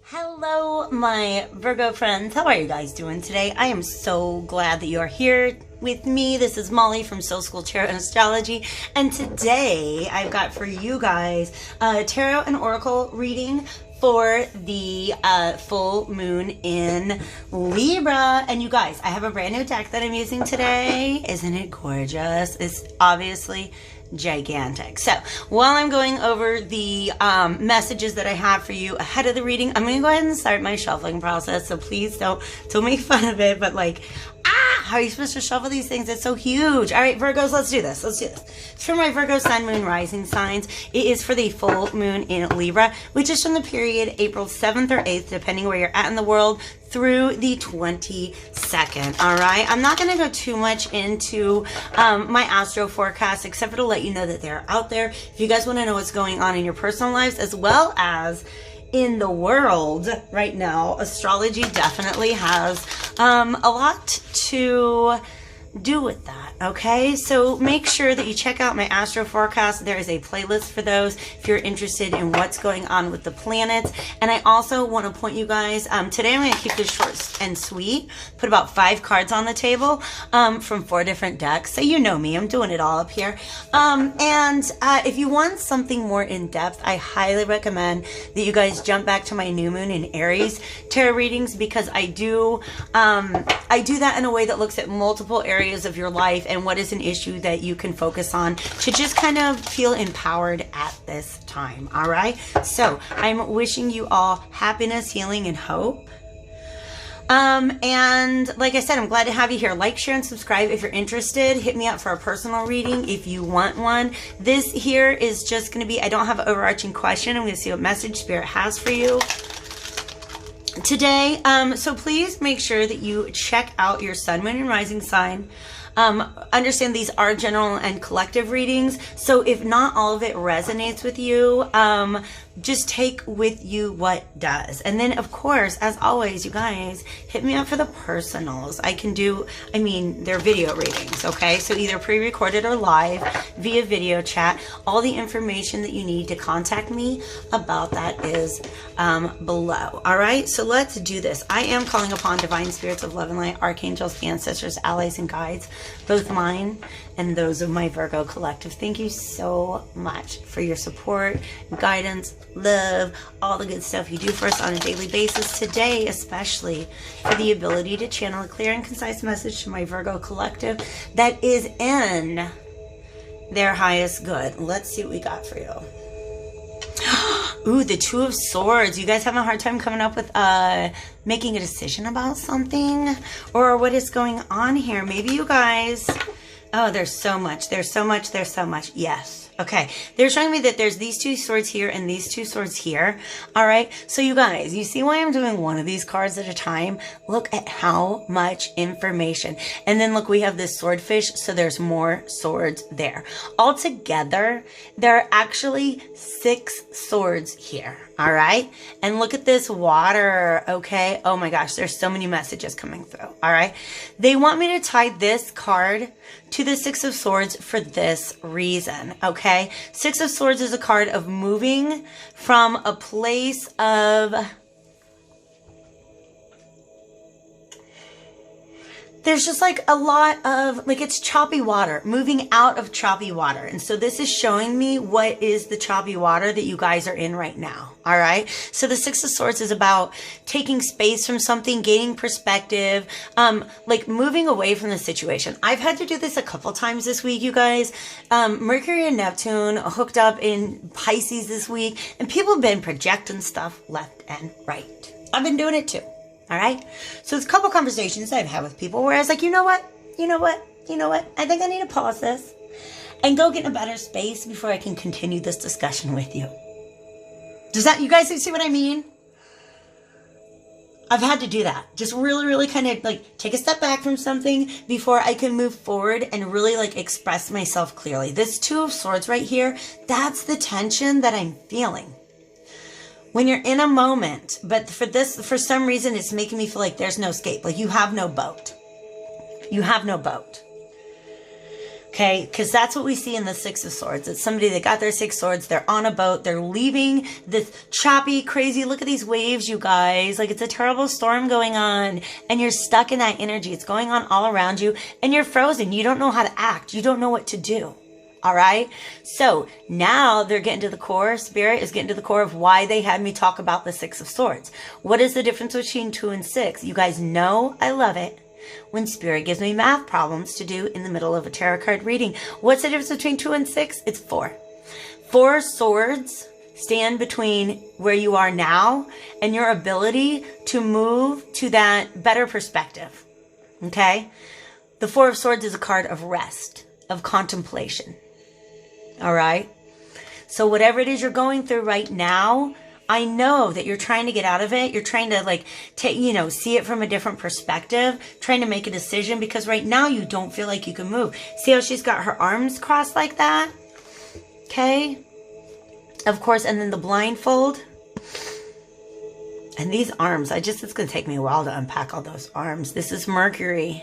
Hello, my Virgo friends. How are you guys doing today? I am so glad that you are here with me. This is Molly from Soul School Tarot and Astrology, and today I've got for you guys a tarot and oracle reading for the full moon in Libra. And you guys, I have a brand new deck that I'm using today. Isn't it gorgeous? It's obviously gigantic. So while I'm going over the messages that I have for you ahead of the reading, I'm going to go ahead and start my shuffling process. So please don't make fun of it, but like, how are you supposed to shuffle these things? It's so huge. All right, Virgos, let's do this. It's for my Virgo sun, moon, rising signs. It is for the full moon in Libra, which is from the period April 7th or 8th, depending where you're at in the world, through the 22nd. All right, I'm not going to go too much into my astro forecast, except for to let you know that they're out there. If you guys want to know what's going on in your personal lives, as well as in the world right now, astrology definitely has a lot to do with that. Okay, so make sure that you check out my astro forecast. There is a playlist for those if you're interested in what's going on with the planets. And I also want to point you guys, today I'm going to keep this short and sweet, put about 5 cards on the table from 4 different decks. So you know me, I'm doing it all up here. If you want something more in depth, I highly recommend that you guys jump back to my new moon in Aries tarot readings, because I do that in a way that looks at multiple areas of your life and what is an issue that you can focus on to just kind of feel empowered at this time. All right, so I'm wishing you all happiness, healing, and hope. And like I said, I'm glad to have you here. Like, share, and subscribe if you're interested. Hit me up for a personal reading if you want one. This here is just going to be, I don't have an overarching question. I'm going to see what message Spirit has for you today. So please make sure that you check out your sun, moon, and rising sign. Understand these are general and collective readings, so if not all of it resonates with you, just take with you what does. And then, of course, as always, you guys, hit me up for the personals. They're video readings, okay? So either pre-recorded or live via video chat. All the information that you need to contact me about that is below. All right, so let's do this. I am calling upon divine spirits of love and light, archangels, ancestors, allies, and guides, both mine and those of my Virgo collective. Thank you so much for your support, guidance, love, all the good stuff you do for us on a daily basis. Today, especially for the ability to channel a clear and concise message to my Virgo collective that is in their highest good. Let's see what we got for you. Ooh, the Two of Swords. You guys having a hard time coming up with making a decision about something, or what is going on here? Maybe you guys, oh, there's so much. Yes. Okay, they're showing me that there's these 2 swords here and these 2 swords here. All right, so you guys, you see why I'm doing one of these cards at a time? Look at how much information. And then look, we have this swordfish, so there's more swords there. Altogether, there are actually 6 swords here. All right, and look at this water. Okay, oh my gosh, there's so many messages coming through. All right, they want me to tie this card to the 6 of Swords for this reason. Okay, 6 of Swords is a card of moving from a place of, there's just like a lot of, like, it's choppy water, moving out of choppy water. And so this is showing me what is the choppy water that you guys are in right now. All right. So the 6 of Swords is about taking space from something, gaining perspective, like moving away from the situation. I've had to do this a couple times this week, you guys. Mercury and Neptune hooked up in Pisces this week, and people have been projecting stuff left and right. I've been doing it too. All right. So it's a couple conversations I've had with people where I was like, you know what? I think I need to pause this and go get in a better space before I can continue this discussion with you. Does that, you guys see what I mean? I've had to do that. Just really kind of like take a step back from something before I can move forward and really like express myself clearly. This 2 of Swords right here, that's the tension that I'm feeling. When you're in a moment, but for some reason, it's making me feel like there's no escape. Like you have no boat. You have no boat. Okay, because that's what we see in the Six of Swords. It's somebody that got their Six Swords. They're on a boat. They're leaving this choppy, crazy, look at these waves, you guys. Like, it's a terrible storm going on. And you're stuck in that energy. It's going on all around you. And you're frozen. You don't know how to act. You don't know what to do. All right? So now they're getting to the core. Spirit is getting to the core of why they had me talk about the Six of Swords. What is the difference between 2 and 6? You guys know I love it when Spirit gives me math problems to do in the middle of a tarot card reading. What's the difference between 2 and 6? It's 4. 4 swords stand between where you are now and your ability to move to that better perspective. Okay? The 4 of Swords is a card of rest, of contemplation. All right? So whatever it is you're going through right now, I know that you're trying to get out of it. You're trying to like take, see it from a different perspective, trying to make a decision because right now you don't feel like you can move. See how she's got her arms crossed like that? Okay. Of course. And then the blindfold and these arms. It's going to take me a while to unpack all those arms. This is Mercury.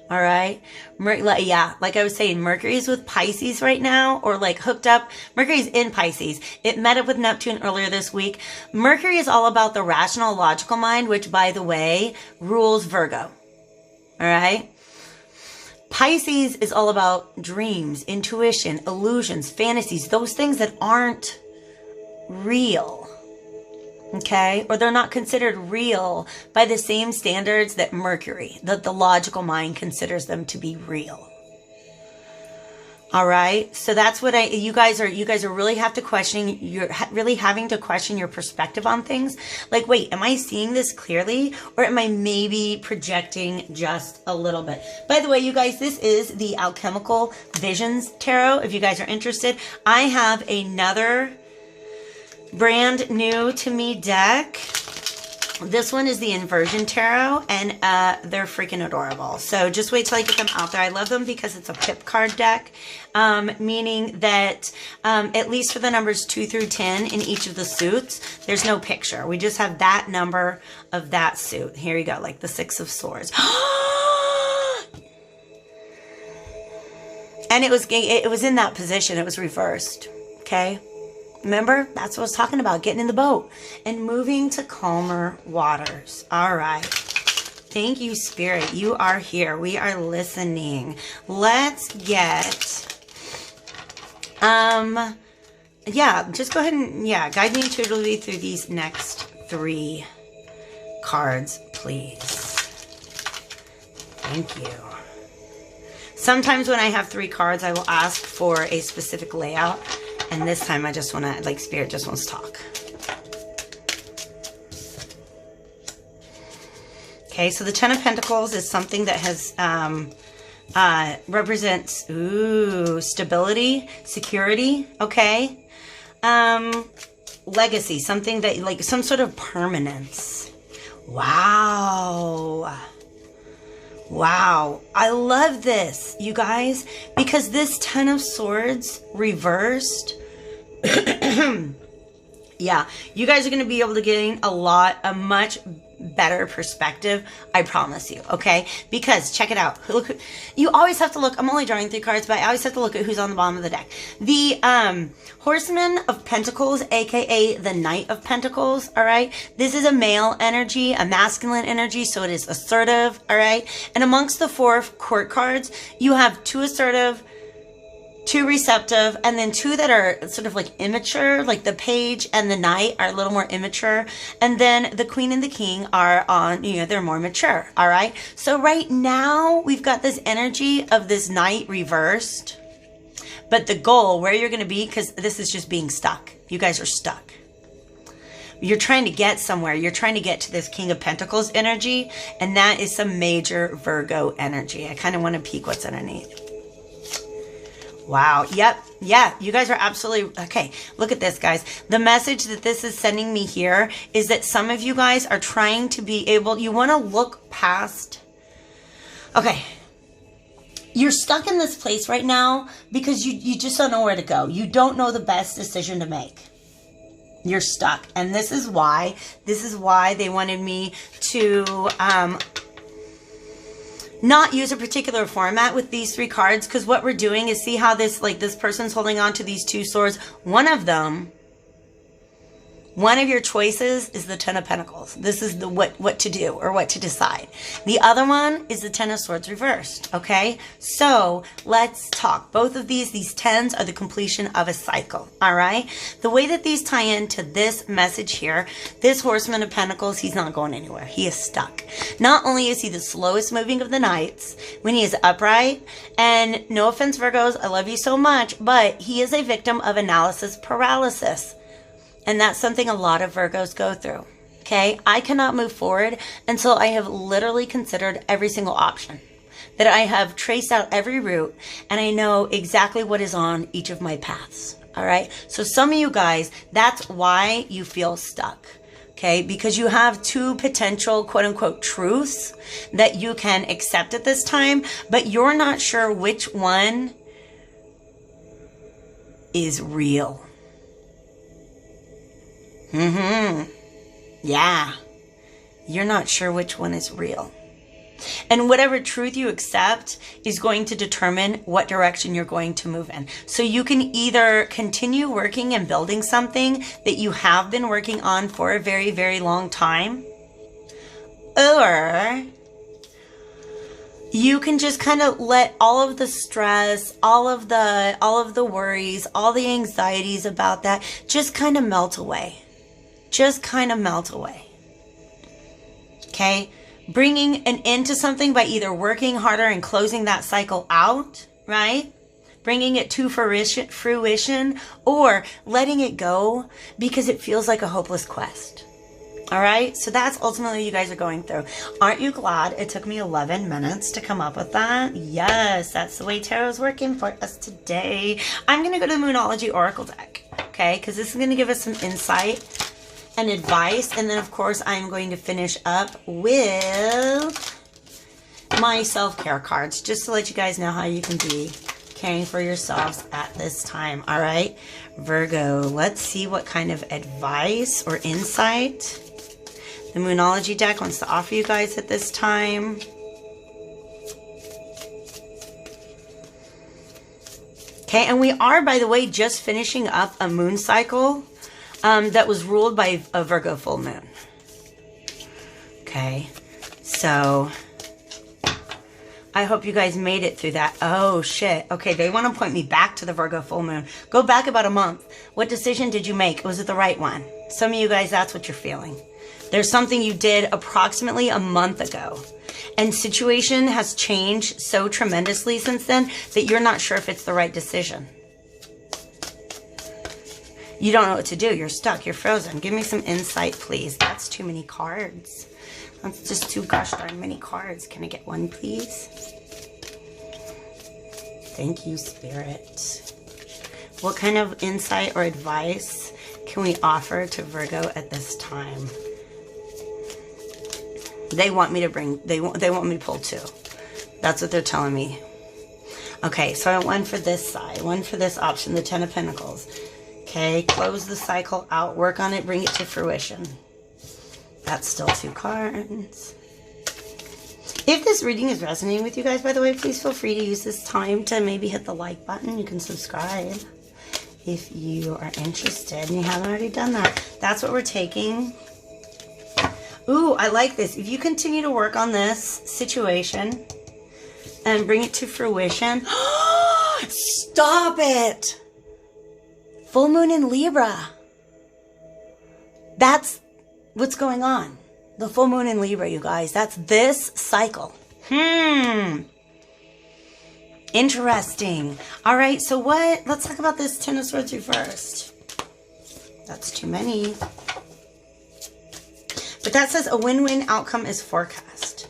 All right. Yeah. Like I was saying, Mercury's with Pisces right now, or like hooked up. Mercury's in Pisces. It met up with Neptune earlier this week. Mercury is all about the rational, logical mind, which by the way, rules Virgo. All right. Pisces is all about dreams, intuition, illusions, fantasies, those things that aren't real. Okay, or they're not considered real by the same standards that Mercury, that the logical mind considers them to be real. All right, so that's what you guys are really have to question. You're really having to question your perspective on things. Like, wait, am I seeing this clearly, or am I maybe projecting just a little bit? By the way, you guys, this is the Alchemical Visions Tarot. If you guys are interested, I have another brand new to me deck. This one is the Inversion Tarot, and they're freaking adorable. So just wait till I get them out there. I love them because it's a pip card deck, meaning that at least for the numbers 2 through 10 in each of the suits, there's no picture. We just have that number of that suit. Here you go, like the Six of Swords. And it was in that position. It was reversed. Okay. Remember, that's what I was talking about, getting in the boat and moving to calmer waters. All right. Thank you, Spirit. You are here. We are listening. Let's get, just go ahead and, guide me intuitively through these next 3 cards, please. Thank you. Sometimes when I have 3 cards, I will ask for a specific layout. And this time I just want to, like, Spirit just wants to talk. Okay, so the Ten of Pentacles is something that has, represents, stability, security, okay? Legacy, something that, like, some sort of permanence. Wow. Wow, I love this, you guys, because this Ten of Swords reversed, yeah, you guys are going to be able to gain a much better perspective, I promise you, okay? Because, check it out, look, you always have to look, I'm only drawing 3 cards, but I always have to look at who's on the bottom of the deck. The Horseman of Pentacles, aka the Knight of Pentacles, all right? This is a male energy, a masculine energy, so it is assertive, all right? And amongst the 4 court cards, you have 2 assertive, 2 receptive, and then 2 that are sort of like immature, like the Page and the Knight are a little more immature. And then the Queen and the King are on, they're more mature, all right? So right now, we've got this energy of this Knight reversed. But the goal, where you're going to be, because this is just being stuck. You guys are stuck. You're trying to get somewhere. You're trying to get to this King of Pentacles energy, and that is some major Virgo energy. I kind of want to peek what's underneath. Wow. Yep. Yeah. You guys are absolutely okay. Look at this, guys. The message that this is sending me here is that some of you guys are trying to be able, you want to look past. Okay. You're stuck in this place right now because you just don't know where to go. You don't know the best decision to make. You're stuck. And this is why they wanted me to, not use a particular format with these 3 cards, because what we're doing is, see how this, like, this person's holding on to these 2 swords. One of your choices is the 10 of Pentacles. This is the what to do or what to decide. The other one is the 10 of Swords reversed, okay? So let's talk. Both of these 10s are the completion of a cycle, all right? The way that these tie into this message here, this Horseman of Pentacles, he's not going anywhere. He is stuck. Not only is he the slowest moving of the knights when he is upright, and no offense, Virgos, I love you so much, but he is a victim of analysis paralysis. And that's something a lot of Virgos go through, okay? I cannot move forward until I have literally considered every single option, that I have traced out every route, and I know exactly what is on each of my paths, all right? So some of you guys, that's why you feel stuck, okay? Because you have 2 potential quote-unquote truths that you can accept at this time, but you're not sure which one is real. Yeah. You're not sure which one is real. And whatever truth you accept is going to determine what direction you're going to move in. So you can either continue working and building something that you have been working on for a very, very long time, or you can just kind of let all of the stress, all of the worries, all the anxieties about that just kind of melt away. Just kind of melt away. Okay? Bringing an end to something by either working harder and closing that cycle out, right? Bringing it to fruition, or letting it go because it feels like a hopeless quest. All right? So that's ultimately what you guys are going through. Aren't you glad it took me 11 minutes to come up with that? Yes, that's the way tarot's working for us today. I'm going to go to the Moonology Oracle deck, okay? Because this is going to give us some insight and advice, and then of course I'm going to finish up with my self-care cards, just to let you guys know how you can be caring for yourselves at this time. All right, Virgo, let's see what kind of advice or insight the Moonology deck wants to offer you guys at this time. Okay, and we are, by the way, just finishing up a moon cycle that was ruled by a Virgo full moon. Okay, so I hope you guys made it through that. Oh, shit. Okay, they want to point me back to the Virgo full moon. Go back about a month. What decision did you make? Was it the right one? Some of you guys, that's what you're feeling. There's something you did approximately a month ago, and situation has changed so tremendously since then that you're not sure if it's the right decision. You don't know what to do. You're stuck. You're frozen. Give me some insight, please. That's too many cards. That's just too gosh darn many cards. Can I get one, please? Thank you, Spirit. What kind of insight or advice can we offer to Virgo at this time? They want me to bring, they want me to pull 2. That's what they're telling me. Okay, so I want one for this side, one for this option, the 10 of Pentacles. Okay, close the cycle out, work on it, bring it to fruition. That's still 2 cards. If this reading is resonating with you guys, by the way, please feel free to use this time to maybe hit the like button. You can subscribe if you are interested and you haven't already done that. That's what we're taking. Ooh, I like this. If you continue to work on this situation and bring it to fruition. Stop it! Full moon in Libra. That's what's going on. The full moon in Libra, you guys. That's this cycle. Interesting. All right, so what? Let's talk about this 10 of Swords reversed. That's too many. But that says a win-win outcome is forecast.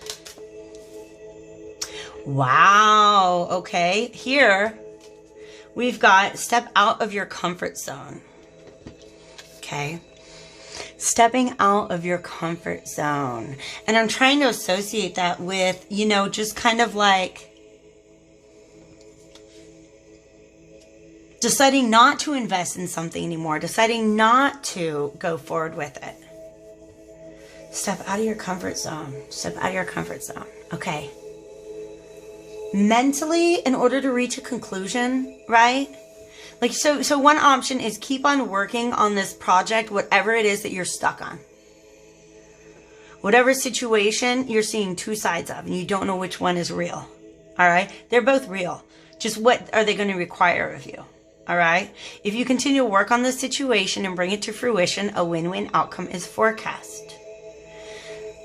Wow. Okay. Here we've got step out of your comfort zone. Okay. Stepping out of your comfort zone. And I'm trying to associate that with, you know, just kind of like deciding not to invest in something anymore, deciding not to go forward with it. Step out of your comfort zone. Step out of your comfort zone. Okay. mentally in order to reach a conclusion, right? Like, so one option is keep on working on this project, whatever it is that you're stuck on. Whatever situation you're seeing two sides of, and you don't know which one is real. All right? They're both real. Just what are they going to require of you? All right? If you continue to work on this situation and bring it to fruition, a win-win outcome is forecast.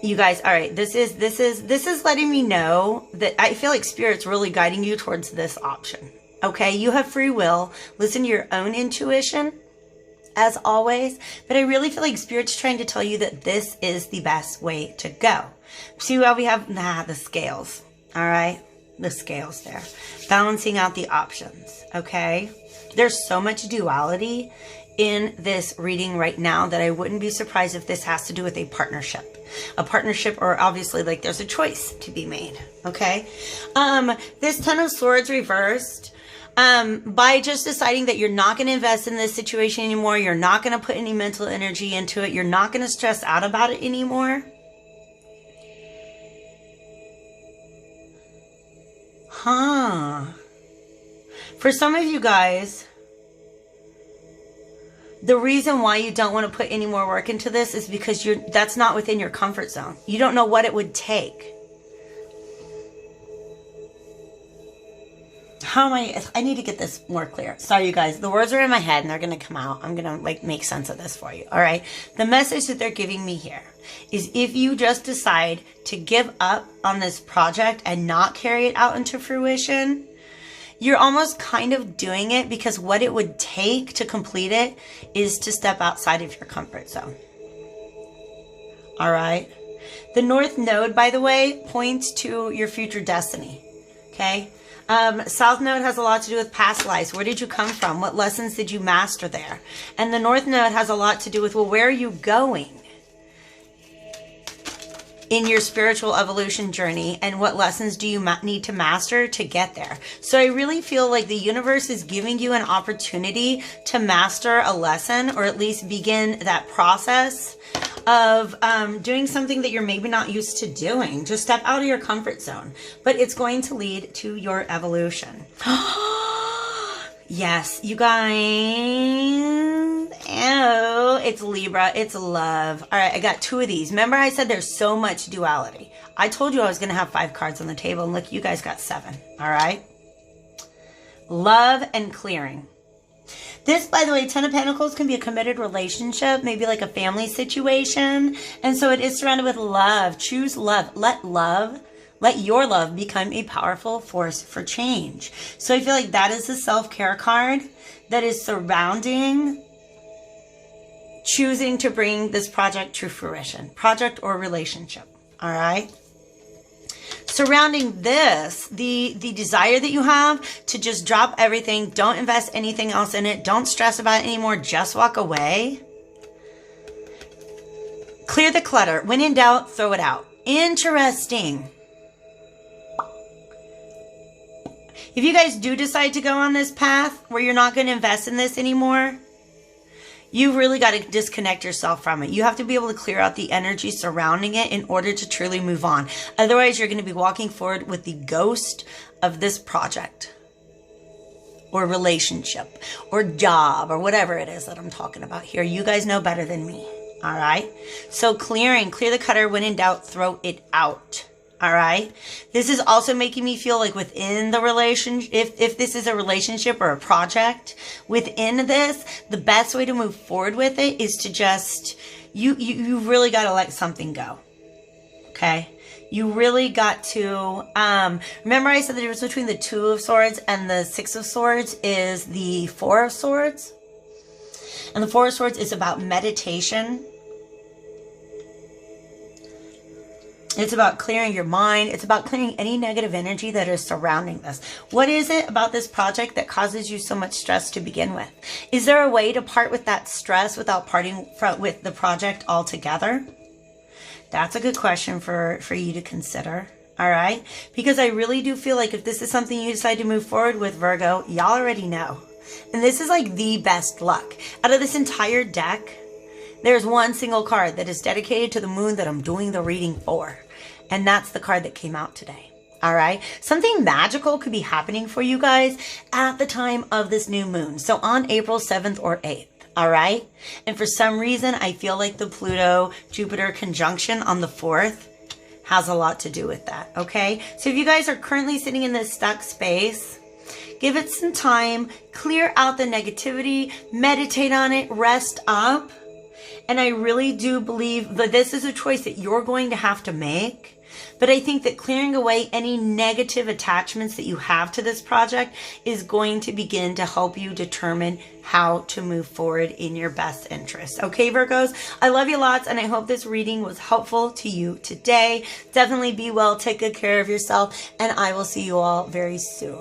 You guys, all right, this is letting me know that I feel like Spirit's really guiding you towards this option. Okay, you have free will. Listen to your own intuition, as always. But I really feel like Spirit's trying to tell you that this is the best way to go. See how we have, the scales. All right, the scales there. Balancing out the options, okay? There's so much duality in this reading right now that I wouldn't be surprised if this has to do with a partnership. A partnership, or obviously like there's a choice to be made, okay? This Ten of Swords reversed. By just deciding that you're not going to invest in this situation anymore, you're not going to put any mental energy into it, you're not going to stress out about it anymore. For some of you guys, the reason why you don't want to put any more work into this is because that's not within your comfort zone. You don't know what it would take. I need to get this more clear. Sorry, you guys. The words are in my head and they're going to come out. I'm going to make sense of this for you. All right. The message that they're giving me here is if you just decide to give up on this project and not carry it out into fruition, you're almost kind of doing it because what it would take to complete it is to step outside of your comfort zone. All right. The North Node, by the way, points to your future destiny. Okay. South Node has a lot to do with past lives. Where did you come from? What lessons did you master there? And the North Node has a lot to do with, well, where are you going in your spiritual evolution journey? And what lessons do you need to master to get there? So I really feel like the universe is giving you an opportunity to master a lesson, or at least begin that process of doing something that you're maybe not used to doing. Just step out of your comfort zone. But it's going to lead to your evolution. Yes, you guys. Oh, it's Libra. It's love. All right, I got two of these. Remember I said there's so much duality. I told you I was going to have 5 cards on the table, and look, you guys got 7. All right. Love and clearing. This, by the way, 10 of Pentacles can be a committed relationship, maybe like a family situation. And so it is surrounded with love. Choose love. Let your love become a powerful force for change. So I feel like that is the self-care card that is surrounding choosing to bring this project to fruition. Project or relationship. All right. Surrounding this, the desire that you have to just drop everything, don't invest anything else in it, don't stress about it anymore, just walk away. Clear the clutter. When in doubt, throw it out. Interesting. If you guys do decide to go on this path where you're not going to invest in this anymore, you've really got to disconnect yourself from it. You have to be able to clear out the energy surrounding it in order to truly move on. Otherwise, you're going to be walking forward with the ghost of this project or relationship or job or whatever it is that I'm talking about here. You guys know better than me. All right. So clear the clutter. When in doubt, throw it out. All right. This is also making me feel like within the relationship, if this is a relationship or a project, within this, the best way to move forward with it is to just, you really got to let something go. Okay. You really got to, remember I said the difference between the 2 of Swords and the 6 of Swords is the 4 of Swords. And the 4 of Swords is about meditation. It's about clearing your mind. It's about clearing any negative energy that is surrounding this. What is it about this project that causes you so much stress to begin with? Is there a way to part with that stress without parting with the project altogether? That's a good question for you to consider. All right? Because I really do feel like if this is something you decide to move forward with, Virgo, y'all already know. And this is like the best luck. Out of this entire deck, there's one single card that is dedicated to the moon that I'm doing the reading for. And that's the card that came out today. All right. Something magical could be happening for you guys at the time of this new moon. So on April 7th or 8th. All right. And for some reason, I feel like the Pluto Jupiter conjunction on the 4th has a lot to do with that. Okay. So if you guys are currently sitting in this stuck space, give it some time, clear out the negativity, meditate on it, rest up. And I really do believe that this is a choice that you're going to have to make. But I think that clearing away any negative attachments that you have to this project is going to begin to help you determine how to move forward in your best interest. Okay, Virgos, I love you lots, and I hope this reading was helpful to you today. Definitely be well, take good care of yourself, and I will see you all very soon.